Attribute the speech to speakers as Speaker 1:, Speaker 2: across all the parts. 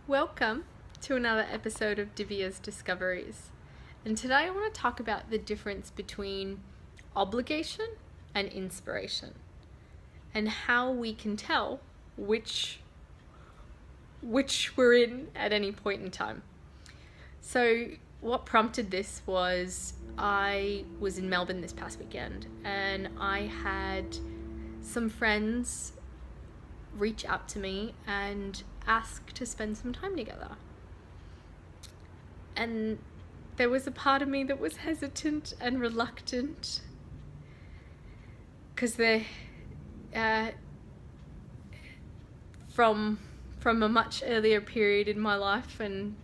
Speaker 1: Welcome to another episode of Divya's Discoveries. And today I want to talk about the difference between obligation and inspiration and how we can tell which we're in at any point in time. So what prompted this was I was in Melbourne this past weekend and I had some friends reach out to me and ask to spend some time together. And there was a part of me that was hesitant and reluctant because they're from a much earlier period in my life, and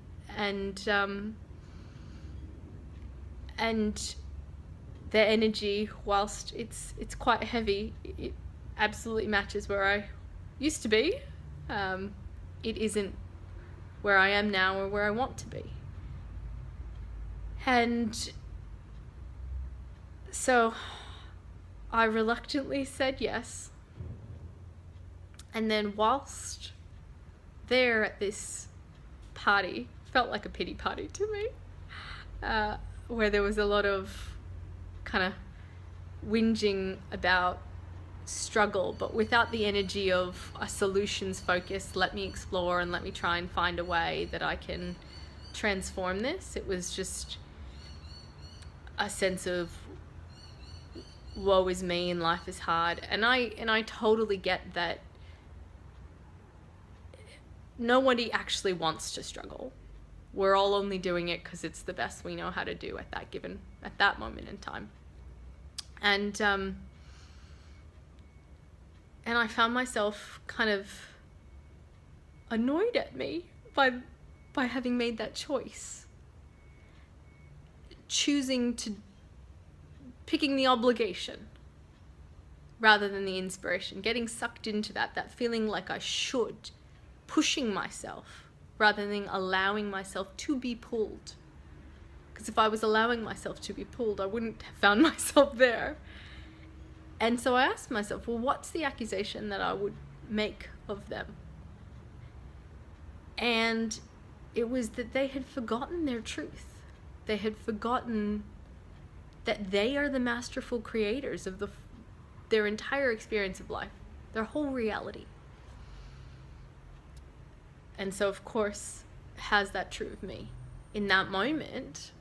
Speaker 1: their energy, whilst it's quite heavy, it absolutely matches where I used to be. It isn't where I am now or where I want to be. And so I reluctantly said yes. And then whilst there at this party, felt like a pity party to me, where there was a lot of kind of whinging about struggle, but without the energy of a solutions focus, let me explore and let me try and find a way that I can transform this. It was just a sense of woe is me and life is hard. And I totally get that nobody actually wants to struggle. We're all only doing it because it's the best we know how to do at that moment in time. And I found myself kind of annoyed at me by having made that choice. Picking the obligation rather than the inspiration, getting sucked into that feeling like I should, pushing myself rather than allowing myself to be pulled. Because if I was allowing myself to be pulled, I wouldn't have found myself there. And so I asked myself, well, what's the accusation that I would make of them? And it was that they had forgotten their truth. They had forgotten that they are the masterful creators of their entire experience of life, their whole reality. And so, of course, has that true of me? In that moment,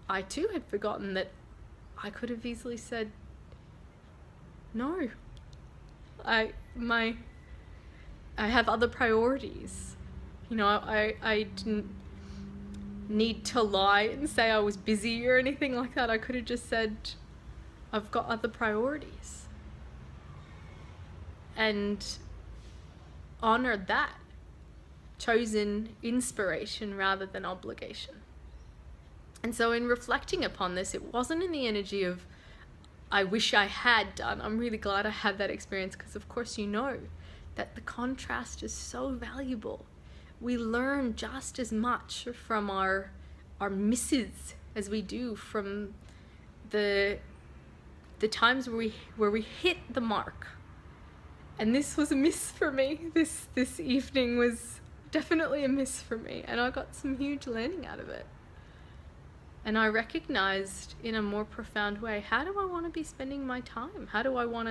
Speaker 1: I too had forgotten that I could have easily said, no, I have other priorities. I didn't need to lie and say I was busy or anything like that. I could have just said, I've got other priorities. And honored that. Chosen inspiration rather than obligation. And so in reflecting upon this, it wasn't in the energy of, I wish I had done. I'm really glad I had that experience because, of course, that the contrast is so valuable. We learn just as much from our misses as we do from the times where we hit the mark. And this was a miss for me. This evening was definitely a miss for me, and I got some huge learning out of it. And I recognized in a more profound way, how do I want to be spending my time? How do I want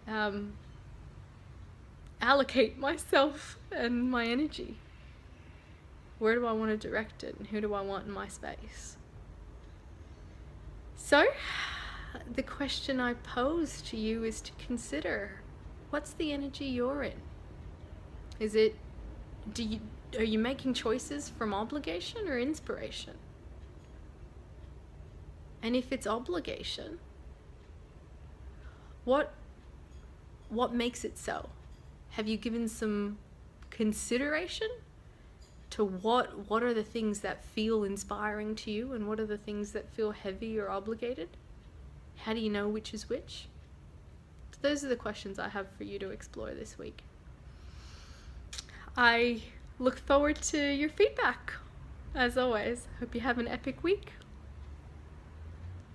Speaker 1: to allocate myself and my energy? Where do I want to direct it? And who do I want in my space? So, the question I pose to you is to consider, what's the energy you're in? Are you making choices from obligation or inspiration? And if it's obligation, what makes it so? Have you given some consideration to what are the things that feel inspiring to you and what are the things that feel heavy or obligated? How do you know which is which? So those are the questions I have for you to explore this week. I look forward to your feedback. As always, hope you have an epic week.